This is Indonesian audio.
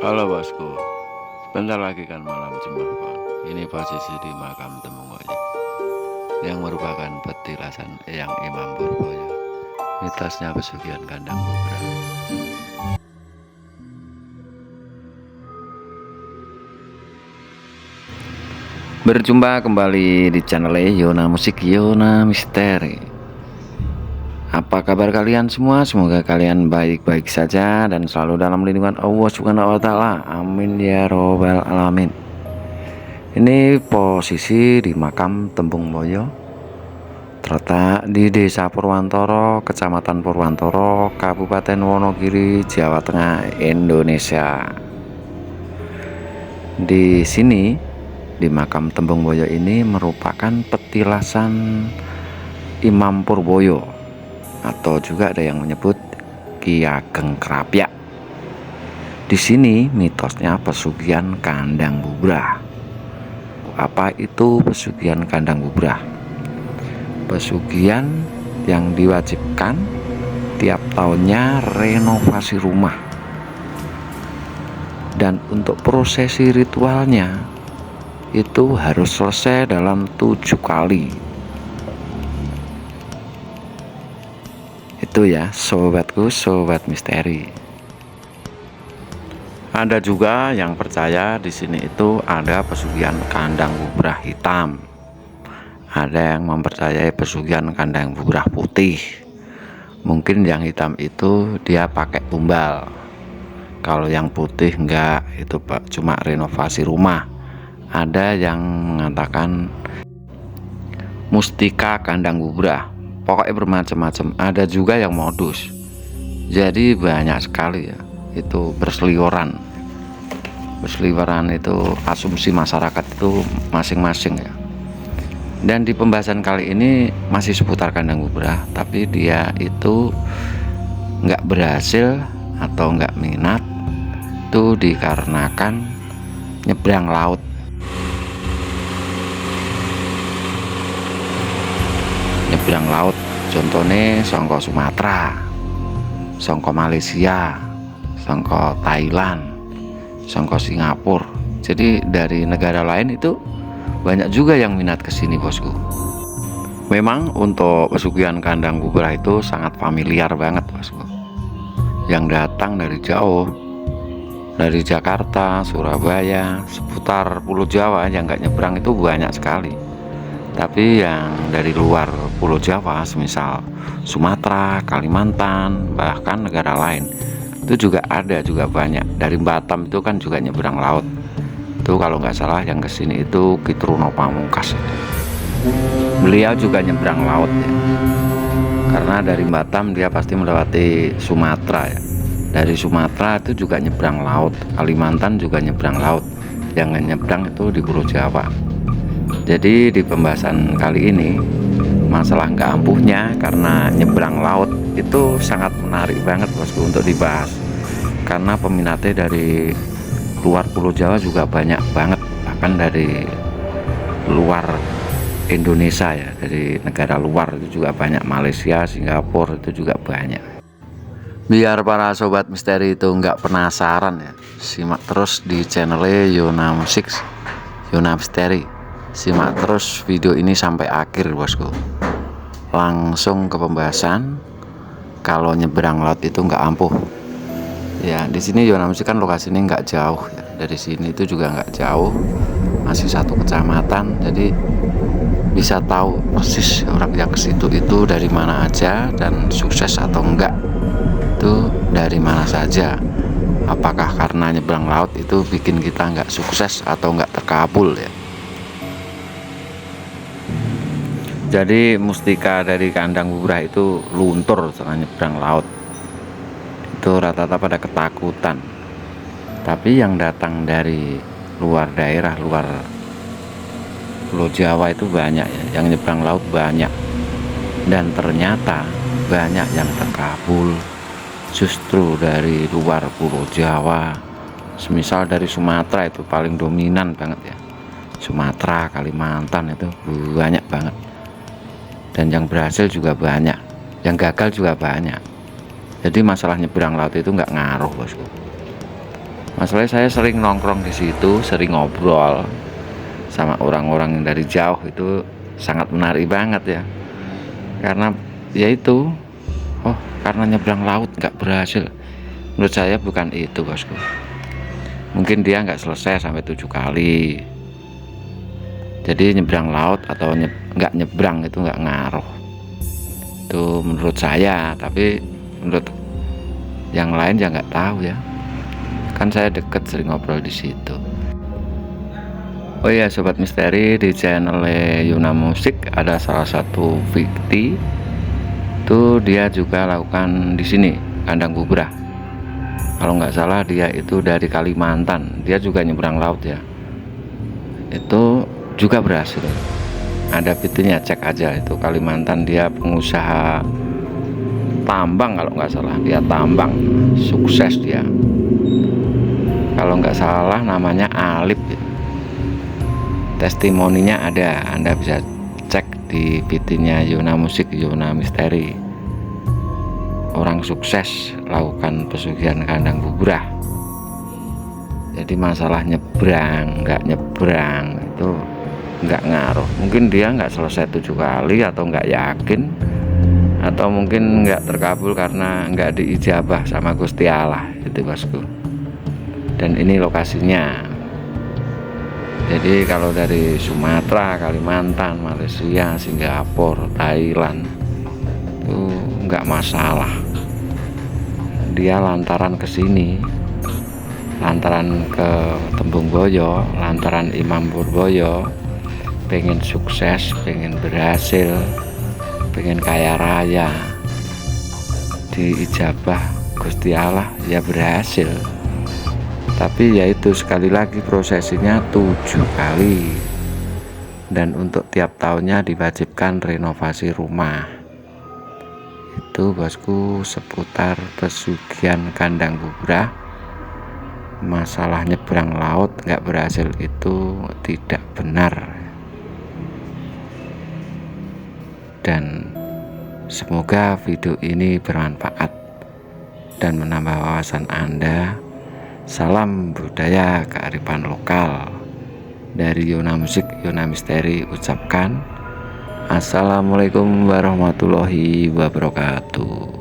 Halo bosku, sebentar lagi kan malam Jumat Pon. Ini posisi di makam Temunggoyo yang merupakan petilasan Eyang Imam Purboyo. Mitosnya pesugihan kandang Bubra. Berjumpa kembali di channel Yona Musik Yona Misteri. Apa kabar kalian semua? Semoga kalian baik-baik saja dan selalu dalam lindungan Allah Subhanahu wa taala. Amin ya robbal alamin. Ini posisi di makam Temunggoyo, terletak di Desa Purwantoro, Kecamatan Purwantoro, Kabupaten Wonogiri, Jawa Tengah, Indonesia. Di sini, di makam Temunggoyo ini merupakan petilasan Imam Purboyo, atau juga ada yang menyebut Ki Ageng Krapyak. Di sini mitosnya pesugihan kandang bubrah. Apa itu pesugihan kandang bubrah? Pesugihan yang diwajibkan tiap tahunnya renovasi rumah, dan untuk prosesi ritualnya itu harus selesai dalam 7 kali. Itu ya sobatku, sobat misteri. Ada juga yang percaya di sini itu ada pesugihan kandang bubrah hitam. Ada yang mempercayai pesugihan kandang bubrah putih. Mungkin yang hitam itu dia pakai tumbal. Kalau yang putih enggak, itu Pak, cuma renovasi rumah. Ada yang mengatakan mustika kandang bubrah. Pokoknya bermacam-macam. Ada juga yang modus. Jadi banyak sekali ya. Itu berseliweran itu asumsi masyarakat itu masing-masing ya. Dan di pembahasan kali ini masih seputar kandang bubrah, tapi dia itu nggak berhasil atau nggak minat itu dikarenakan nyebrang laut. Nyebrang laut contohnya songko Sumatera, songko Malaysia, songko Thailand, songko Singapura. Jadi dari negara lain itu banyak juga yang minat kesini bosku. Memang untuk pesugihan kandang bubrah itu sangat familiar banget bosku. Yang datang dari jauh, dari Jakarta, Surabaya, seputar Pulau Jawa yang nggak nyebrang itu banyak sekali. Tapi yang dari luar Pulau Jawa, semisal Sumatera, Kalimantan, bahkan negara lain, itu juga ada, juga banyak. Dari Batam itu kan juga nyebrang laut. Itu kalau nggak salah yang kesini itu Ki Truno Pamungkas. Beliau juga nyebrang laut ya. Karena dari Batam dia pasti melewati Sumatera ya. Dari Sumatera itu juga nyebrang laut. Kalimantan juga nyebrang laut. Yang nyebrang itu di Pulau Jawa. Jadi di pembahasan kali ini masalah nggak ampuhnya karena nyebrang laut itu sangat menarik banget bosku untuk dibahas. Karena peminatnya dari luar Pulau Jawa juga banyak banget, bahkan dari luar Indonesia ya, dari negara luar itu juga banyak, Malaysia, Singapura itu juga banyak. Biar para sobat misteri itu nggak penasaran ya, simak terus di channel Yona Musik Yona Misteri. Simak terus video ini sampai akhir bosku. Langsung ke pembahasan. Kalau nyebrang laut itu nggak ampuh ya. Di sini Yona Musik kan lokasinya nggak jauh ya. Dari sini itu juga nggak jauh, masih satu kecamatan. Jadi bisa tahu persis orang yang ke situ itu dari mana aja dan sukses atau enggak itu dari mana saja. Apakah karena nyebrang laut itu bikin kita nggak sukses atau nggak terkabul ya. Jadi mustika dari kandang bubrah itu luntur setelah nyebrang laut. Itu rata-rata pada ketakutan. Tapi yang datang dari luar daerah, luar Pulau Jawa itu banyak ya, yang nyebrang laut banyak. Dan ternyata banyak yang terkabul justru dari luar Pulau Jawa. Semisal dari Sumatera itu paling dominan banget ya. Sumatera, Kalimantan itu banyak banget. Dan yang berhasil juga banyak, yang gagal juga banyak. Jadi masalah nyebrang laut itu nggak ngaruh bosku. Masalahnya saya sering nongkrong di situ, sering ngobrol sama orang-orang yang dari jauh, itu sangat menarik banget ya. Karena ya itu, oh karena nyebrang laut nggak berhasil. Menurut saya bukan itu bosku. Mungkin dia nggak selesai sampai 7 kali. Jadi nyebrang laut atau nggak nyebrang itu nggak ngaruh. Itu menurut saya, tapi menurut yang lain ya nggak tahu ya. Kan saya deket, sering ngobrol di situ. Oh iya sobat misteri, di channel Yuna Musik ada salah satu Fikti itu, dia juga lakukan di sini kandang bubrah. Kalau nggak salah dia itu dari Kalimantan, dia juga nyebrang laut ya, itu juga berhasil. Ada fitnya, cek aja itu. Kalimantan, dia pengusaha tambang kalau nggak salah, dia tambang sukses dia. Kalau nggak salah namanya Alip, testimoninya ada, Anda bisa cek di VT-nya Yuna Musik, Yuna Misteri. Orang sukses lakukan pesugihan kandang bubrah. Jadi masalah nyebrang nggak nyebrang itu nggak ngaruh. Mungkin dia nggak selesai 7 kali, atau nggak yakin, atau mungkin nggak terkabul karena nggak diijabah sama Gusti Allah, itu bosku. Dan ini lokasinya. Jadi kalau dari Sumatera, Kalimantan, Malaysia, Singapura, Thailand itu nggak masalah. Dia lantaran kesini, lantaran ke Tembung Boyo, lantaran Imam Purboyo, pengen sukses, pengen berhasil, pengen kaya raya, diijabah Gusti Allah, ya berhasil. Tapi yaitu sekali lagi prosesinya 7 kali, dan untuk tiap tahunnya diwajibkan renovasi rumah. Itu bosku seputar pesugihan kandang bubrah. Masalah nyebrang laut nggak berhasil itu tidak benar, dan semoga video ini bermanfaat dan menambah wawasan Anda. Salam budaya kearifan lokal dari Yuna Musik, Yuna Misteri ucapkan Assalamualaikum warahmatullahi wabarakatuh.